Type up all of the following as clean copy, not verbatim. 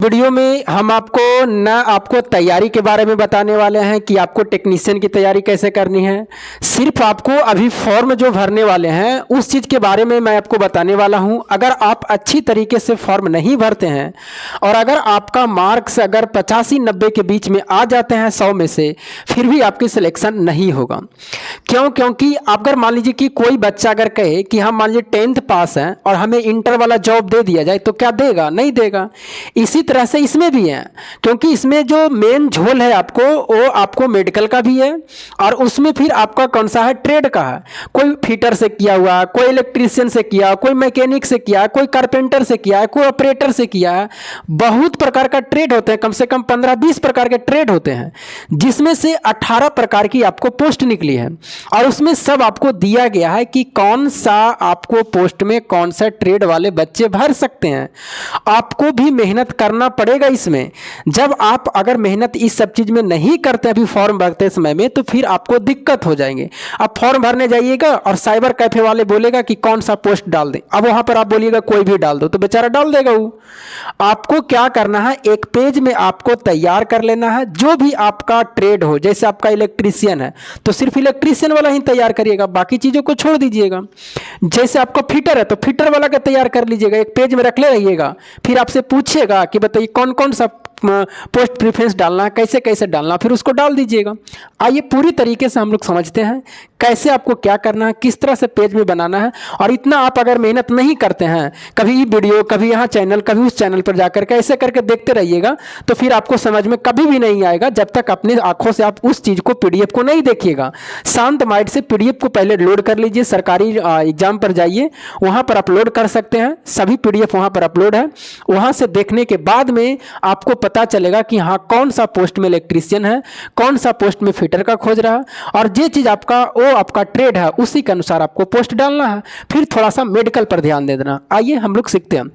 Video में हम आपको तैयारी के बारे में बताने वाले हैं कि आपको टेक्नीशियन की तैयारी कैसे करनी है। सिर्फ आपको अभी फॉर्म जो भरने वाले हैं उस चीज़ के बारे में मैं आपको बताने वाला हूं। अगर आप अच्छी तरीके से फॉर्म नहीं भरते हैं और अगर आपका मार्क्स अगर 85-90 के बीच में आ जाते हैं 100 में से, फिर भी आपकी सिलेक्शन नहीं होगा। क्योंकि अगर मान लीजिए कि कोई बच्चा अगर कहे कि हम मान लीजिए 10th पास हैं और हमें इंटर वाला जॉब दे दिया जाए तो क्या देगा? नहीं देगा। इसी तरह से इसमें भी है, क्योंकि इसमें जो मेन झोल है आपको वो आपको मेडिकल का भी है और उसमें फिर आपका कौन सा है? ट्रेड का है। कोई फिटर से किया हुआ, कोई इलेक्ट्रीशियन से किया, कोई मैकेनिक से किया, कोई कारपेंटर से किया, कोई ऑपरेटर से किया। बहुत प्रकार का ट्रेड होते हैं, कम से कम 15-20 प्रकार के ट्रेड होते हैं, जिसमें से 18 प्रकार की आपको पोस्ट निकली है और उसमें सब आपको दिया गया है कि कौन सा आपको पोस्ट में कौन सा ट्रेड वाले बच्चे भर सकते हैं। आपको भी मेहनत करना पड़ेगा इसमें। जब आप अगर मेहनत इस सब चीज़ में नहीं करते अभी फॉर्म भरते समय में, तो फिर आपको दिक्कत हो जाएंगे। आप फॉर्म भरने जाइएगा और साइबर कैफे वाले बोलेगा कि कौन सा पोस्ट डाल दें। अब वहाँ पर आप बोलिएगा कोई भी डाल दो, तो बेचारा डाल देगा वो। आपको क्या करना है, एक पेज में आपको तैयार कर लेना है जो भी आपका ट्रेड हो। जैसे आपका इलेक्ट्रीशियन है तो सिर्फ इलेक्ट्रीशियन वाला ही तैयार करिएगा, बाकी चीज़ों को छोड़ दीजिएगा। जैसे आपका फिटर है तो फिटर वाला का तैयार कर लीजिएगा, एक पेज में रख ले रहिएगा। फिर आपसे पूछेगा कि बताइए कौन कौन सा पोस्ट प्रेफरेंस डालना है, कैसे कैसे डालना, फिर उसको डाल दीजिएगा। आइए पूरी तरीके से हम लोग समझते हैं कैसे आपको क्या करना है, किस तरह से पेज में बनाना है। और इतना आप अगर मेहनत नहीं करते हैं, कभी वीडियो, कभी यहाँ चैनल, कभी उस चैनल पर जाकर के ऐसे करके देखते रहिएगा, तो फिर आपको समझ में कभी भी नहीं आएगा जब तक अपनी आंखों से आप उस चीज़ को PDF को नहीं देखिएगा। शांत माइंड से PDF को पहले लोड कर लीजिए। सरकारी एग्जाम पर जाइए, वहाँ पर अपलोड कर सकते हैं, सभी PDF वहाँ पर अपलोड है। वहाँ से देखने के बाद में आपको पता चलेगा कि हाँ कौन सा पोस्ट में इलेक्ट्रीशियन है, कौन सा पोस्ट में फिटर का खोज रहा है, और जो चीज़ आपका वो आपका ट्रेड है उसी के अनुसार आपको पोस्ट डालना है। फिर थोड़ा सा मेडिकल पर ध्यान दे देना। आइए हम लोग सीखते हैं।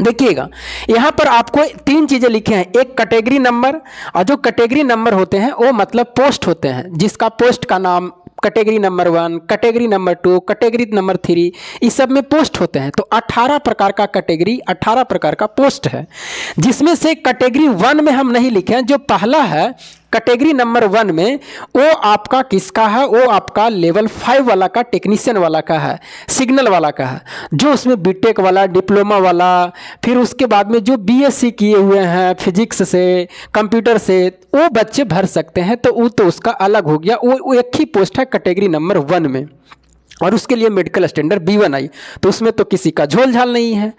देखिएगा यहाँ पर आपको 3 चीज़ें लिखे हैं, एक कैटेगरी नंबर, और जो कैटेगरी नंबर होते हैं वो मतलब पोस्ट होते हैं, जिसका पोस्ट का नाम category number 1, category number 2, category number 3, इस सब में पोस्ट होते हैं। तो 18 प्रकार का कैटेगरी, 18 प्रकार का पोस्ट है, जिसमें से कैटेगरी 1 में हम नहीं लिखे हैं। जो पहला है कैटेगरी नंबर 1 में, वो आपका किसका है? वो आपका लेवल 5 वाला का, टेक्नीशियन वाला का है, सिग्नल वाला का है। जो उसमें बीटेक वाला, डिप्लोमा वाला, फिर उसके बाद में जो BSc किए हुए हैं फिजिक्स से, कंप्यूटर से, वो बच्चे भर सकते हैं। तो वो तो उसका अलग हो गया, वो एक ही पोस्ट है कैटेगरी नंबर 1 में। और उसके लिए मेडिकल स्टैंडर्ड B1 आई, तो उसमें तो किसी का झोल झाल नहीं है।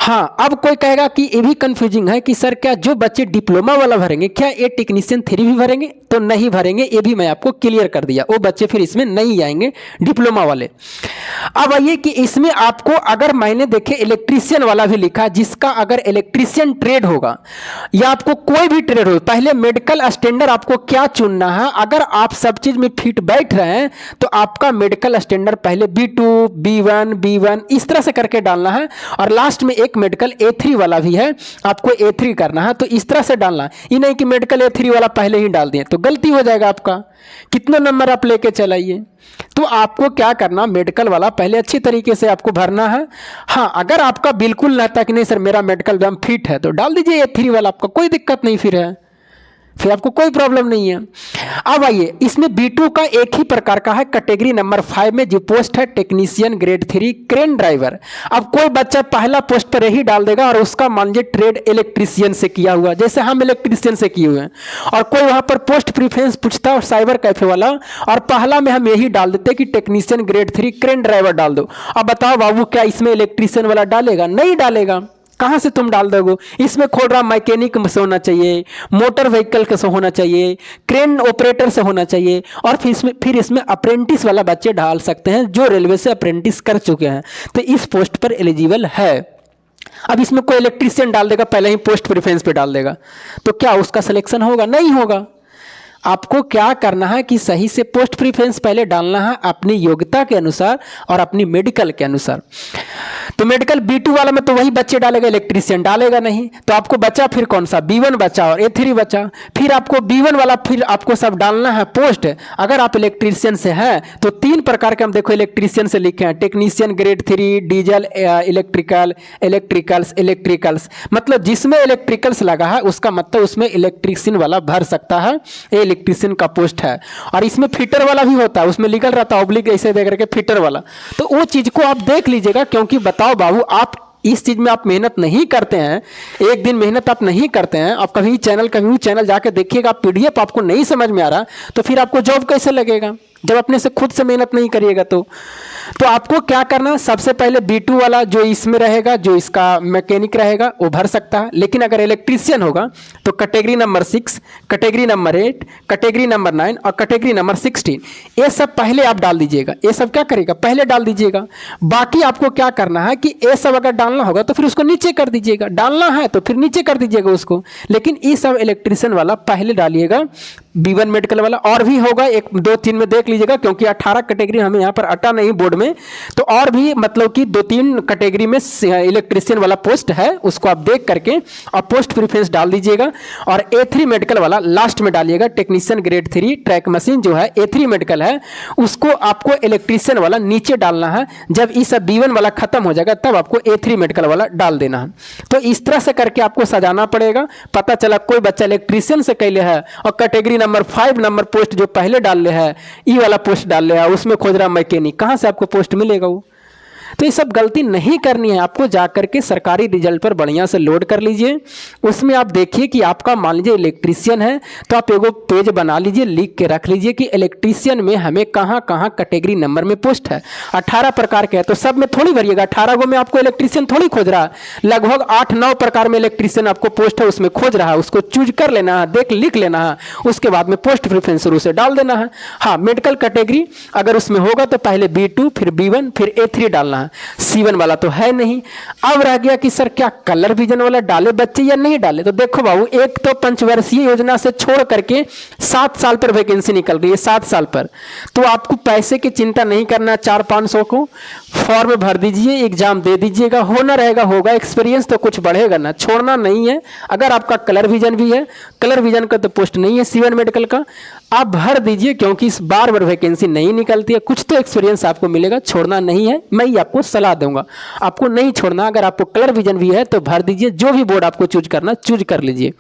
हाँ, अब कोई कहेगा कि ये भी कंफ्यूजिंग है कि सर क्या जो बच्चे डिप्लोमा वाला भरेंगे क्या ये टेक्नीशियन 3 भी भरेंगे? तो नहीं भरेंगे, ये भी मैं आपको क्लियर कर दिया, वो बच्चे फिर इसमें नहीं आएंगे, डिप्लोमा वाले। अब आइए कि इसमें आपको अगर मैंने देखे इलेक्ट्रीशियन वाला भी लिखा, जिसका अगर इलेक्ट्रीशियन ट्रेड होगा या आपको कोई भी ट्रेड हो, पहले मेडिकल स्टैंडर्ड आपको क्या चुनना है। अगर आप सब चीज़ में फिट बैठ रहे हैं तो आपका मेडिकल स्टैंडर्ड पहले B2, B1 इस तरह से करके डालना है, और लास्ट में एक मेडिकल A3 वाला भी है, आपको A3 करना है। तो इस तरह से डालना है, ये नहीं कि मेडिकल A3 वाला पहले ही डाल दिए तो गलती हो जाएगा आपका। कितना नंबर आप लेके चलाइए। तो आपको क्या करना, मेडिकल वाला पहले अच्छी तरीके से आपको भरना है। हाँ, अगर आपका बिल्कुल रहता कि नहीं सर मेरा मेडिकल एकदम फिट है, तो डाल दीजिए A3 वाला, आपका कोई दिक्कत नहीं, फिर आपको कोई प्रॉब्लम नहीं है। अब आइए, इसमें B2 का एक ही प्रकार का है, कैटेगरी नंबर 5 में जो पोस्ट है टेक्नीशियन ग्रेड 3 क्रेन ड्राइवर। अब कोई बच्चा पहला पोस्ट पर यही डाल देगा और उसका मान लीजिए ट्रेड इलेक्ट्रीशियन से किया हुआ, जैसे हम इलेक्ट्रीशियन से किए हुए हैं, और कोई वहाँ पर पोस्ट प्रीफरेंस पूछता है और साइबर कैफे वाला, और पहला में हम यही डाल देते कि टेक्नीशियन ग्रेड 3 क्रेन ड्राइवर डाल दो। अब बताओ बाबू, क्या इसमें इलेक्ट्रीशियन वाला डालेगा? नहीं डालेगा। कहाँ से तुम डाल दोगे? इसमें खोल रहा मैकेनिक से होना चाहिए, मोटर व्हीकल से होना चाहिए, क्रेन ऑपरेटर से होना चाहिए, और फिर इसमें अप्रेंटिस वाला बच्चे डाल सकते हैं जो रेलवे से अप्रेंटिस कर चुके हैं, तो इस पोस्ट पर एलिजिबल है। अब इसमें कोई इलेक्ट्रीशियन डाल देगा, पहले ही पोस्ट प्रेफरेंस पे डाल देगा, तो क्या उसका सिलेक्शन होगा? नहीं होगा। आपको क्या करना है कि सही से पोस्ट प्रीफरेंस पहले डालना है अपनी योग्यता के अनुसार और अपनी मेडिकल के अनुसार। तो मेडिकल B2 वाला में तो वही बच्चे डालेगा, इलेक्ट्रीशियन डालेगा नहीं। तो आपको बचा फिर कौन सा, B1 बचा और A3 बचा। फिर आपको B1 वाला फिर आपको सब डालना है पोस्ट। अगर आप इलेक्ट्रीशियन से हैं तो 3 प्रकार के हम देखो इलेक्ट्रीशियन से लिखे हैं, टेक्नीशियन ग्रेड 3, डीजल, इलेक्ट्रिकल्स, मतलब जिसमें इलेक्ट्रिकल्स लगा है उसका मतलब उसमें इलेक्ट्रीशियन वाला भर सकता है, ये इलेक्ट्रीशियन का पोस्ट है। और इसमें फिटर वाला भी होता है, उसमें लिखल रहता है ऑब्लिक ऐसे दे करके फिटर वाला। तो वो चीज़ को आप देख लीजिएगा, क्योंकि बताओ बाबू आप इस चीज़ में आप मेहनत नहीं करते हैं, एक दिन मेहनत आप नहीं करते हैं, आप कभी चैनल जाके देखिएगा, PDF आपको नहीं समझ में आ रहा तो फिर आपको जॉब कैसे लगेगा जब अपने से खुद से मेहनत नहीं करिएगा। तो आपको क्या करना है, सबसे पहले B2 वाला जो इसमें रहेगा, जो इसका मैकेनिक रहेगा वो भर सकता है। लेकिन अगर इलेक्ट्रीशियन होगा तो category number 6, category number 8, category number 9 और कैटेगरी नंबर 16 ये सब पहले आप डाल दीजिएगा। ये सब क्या करेगा, पहले डाल दीजिएगा। बाकी आपको क्या करना है कि ये सब अगर डालना होगा तो फिर उसको नीचे कर दीजिएगा, डालना है तो फिर नीचे कर दीजिएगा उसको। लेकिन ये सब इलेक्ट्रीशियन वाला पहले डालिएगा, B1 मेडिकल वाला। और भी होगा 1, 2, 3 में देख लीजिएगा, क्योंकि 18 कैटेगरी हमें यहाँ पर अटा नहीं बोर्ड में, तो और भी मतलब कि 2-3 कैटेगरी में इलेक्ट्रीशियन वाला पोस्ट है, उसको आप देख करके और पोस्ट प्रीफरेंस डाल दीजिएगा। और A3 मेडिकल वाला लास्ट में डालिएगा, टेक्नीशियन ग्रेड 3 ट्रैक मशीन जो है A3 मेडिकल है, उसको आपको इलेक्ट्रीशियन वाला नीचे डालना है। जब ये सब B1 वाला खत्म हो जाएगा तब आपको A3 मेडिकल वाला डाल देना है। तो इस तरह से करके आपको सजाना पड़ेगा। पता चला कोई बच्चा इलेक्ट्रीशियन से कैले है और कैटेगरी नंबर 5 नंबर पोस्ट जो पहले डाल ले है, ई वाला पोस्ट डाल ले है, उसमें खोज रहा मैकेनिक, कहाँ से आपको पोस्ट मिलेगा वो। तो ये सब गलती नहीं करनी है आपको, जा करके सरकारी रिजल्ट पर बढ़िया से लोड कर लीजिए। उसमें आप देखिए कि आपका मान लीजिए इलेक्ट्रीशियन है तो आप एगो पेज बना लीजिए, लिख के रख लीजिए कि इलेक्ट्रीशियन में हमें कहाँ कहाँ कैटेगरी नंबर में पोस्ट है। 18 प्रकार के है तो सब में थोड़ी भरिएगा, 18 गो में आपको इलेक्ट्रीशियन थोड़ी खोज रहा है, लगभग 8-9 प्रकार में इलेक्ट्रीशियन आपको पोस्ट है उसमें खोज रहा है, उसको चूज कर लेना है, लिख लेना है, उसके बाद में पोस्ट प्रेफरेंस शुरू से डाल देना है। हाँ, मेडिकल कैटेगरी अगर उसमें होगा तो पहले B2 फिर B1 फिर A3 डालना है। C1 वाला तो है नहीं। अब रह गया कि सर क्या कलर विजन वाला डाले बच्चे या नहीं डाले। तो देखो बाबू, एक तो पंचवर्षीय योजना से छोड़ करके 7 साल पर वैकेंसी निकल रही है, 7 साल पर। तो आपको पैसे की चिंता नहीं करना, 400-500 को फॉर्म भर दीजिए, एग्जाम दे दीजिएगा, होना रहेगा होगा, एक्सपीरियंस तो कुछ बढ़ेगा ना, छोड़ना नहीं है। अगर आपका कलर विजन भी है, कलर विजन का तो पोस्ट नहीं है C1 मेडिकल का, आप भर दीजिए, क्योंकि इस बार वैकेंसी नहीं निकलती है, कुछ तो एक्सपीरियंस आपको मिलेगा, छोड़ना नहीं है। मैं ही आपको सलाह दूंगा, आपको नहीं छोड़ना। अगर आपको कलर विजन भी है तो भर दीजिए, जो भी बोर्ड आपको चूज करना चूज कर लीजिए।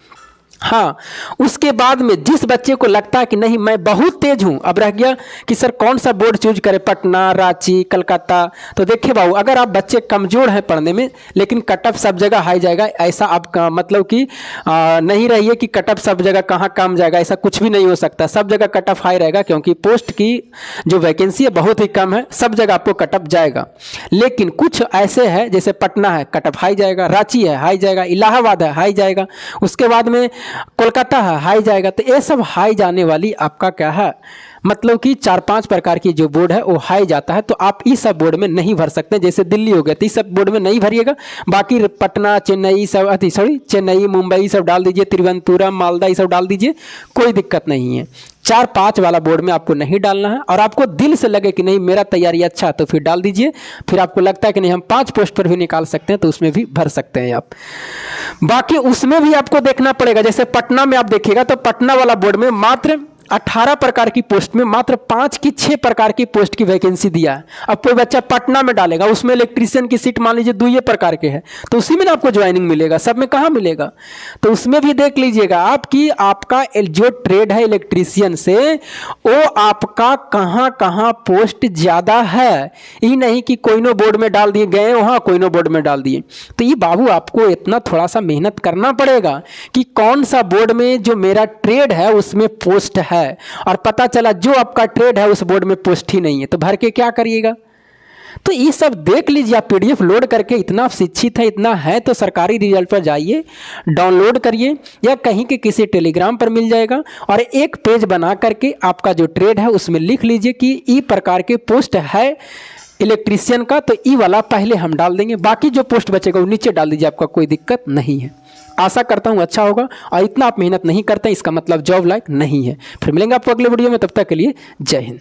हाँ, उसके बाद में जिस बच्चे को लगता है कि नहीं मैं बहुत तेज हूँ, अब रह गया कि सर कौन सा बोर्ड चूज करें, पटना, रांची, कलकत्ता। तो देखिए बाबू, अगर आप बच्चे कमज़ोर हैं पढ़ने में लेकिन कट ऑफ सब जगह हाई जाएगा, ऐसा आप मतलब कि नहीं रहिए कि कट ऑफ सब जगह कहाँ कम जाएगा, ऐसा कुछ भी नहीं हो सकता। सब जगह कट ऑफ हाई रहेगा, क्योंकि पोस्ट की जो वैकेंसी है बहुत ही कम है, सब जगह आपको कट ऑफ जाएगा। लेकिन कुछ ऐसे है, जैसे पटना है कट ऑफ हाई जाएगा, रांची है हाई जाएगा, इलाहाबाद है हाई जाएगा, उसके बाद में कोलकाता है हाई जाएगा। तो ये सब हाई जाने वाली आपका क्या है, मतलब कि 4-5 प्रकार की जो बोर्ड है वो हाई जाता है, तो आप इस सब बोर्ड में नहीं भर सकते। जैसे दिल्ली हो गया तो इस सब बोर्ड में नहीं भरिएगा। बाकी पटना, चेन्नई सब चेन्नई, मुंबई सब डाल दीजिए, तिरुवनंतपुरम, मालदा ये सब डाल दीजिए, कोई दिक्कत नहीं है। 4-5 वाला बोर्ड में आपको नहीं डालना है। और आपको दिल से लगे कि नहीं मेरा तैयारी अच्छा, तो फिर डाल दीजिए। फिर आपको लगता है कि नहीं हम 5 पोस्ट पर भी निकाल सकते हैं, तो उसमें भी भर सकते हैं आप। बाकी उसमें भी आपको देखना पड़ेगा, जैसे पटना में आप देखिएगा तो पटना वाला बोर्ड में मात्र 18 प्रकार की पोस्ट में मात्र 5 की 6 प्रकार की पोस्ट की वैकेंसी दिया है। अब कोई बच्चा पटना में डालेगा, उसमें इलेक्ट्रीशियन की सीट मान लीजिए 2 प्रकार के हैं, तो उसी में ना आपको ज्वाइनिंग मिलेगा, सब में कहाँ मिलेगा। तो उसमें भी देख लीजिएगा आप कि आपका जो ट्रेड है इलेक्ट्रीशियन से, वो आपका कहाँ कहाँ पोस्ट ज़्यादा है। ये नहीं कि कोइनो बोर्ड में डाल दिए गए वहाँ, कोइनो बोर्ड में डाल दिए। तो ये बाबू आपको इतना थोड़ा सा मेहनत करना पड़ेगा कि कौन सा बोर्ड में जो मेरा ट्रेड है उसमें पोस्ट है, और पता चला जो आपका ट्रेड है उस बोर्ड में पोस्ट ही नहीं है, तो भर के क्या करिएगा। तो ये सब देख लीजिए आप, PDF लोड करके, इतना शिक्षित है, इतना है तो सरकारी रिजल्ट पर जाइए, डाउनलोड करिए, या कहीं के किसी टेलीग्राम पर मिल जाएगा, और एक पेज बना करके आपका जो ट्रेड है उसमें लिख लीजिए कि ई प्रकार के पोस्ट है इलेक्ट्रीशियन का, तो ई वाला पहले हम डाल देंगे, बाकी जो पोस्ट बचेगा वो नीचे डाल दीजिए, आपका कोई दिक्कत नहीं है। आशा करता हूँ अच्छा होगा, और इतना आप मेहनत नहीं करते इसका मतलब जॉब लायक नहीं है। फिर मिलेंगे आपको अगले वीडियो में, तब तक के लिए जय हिंद।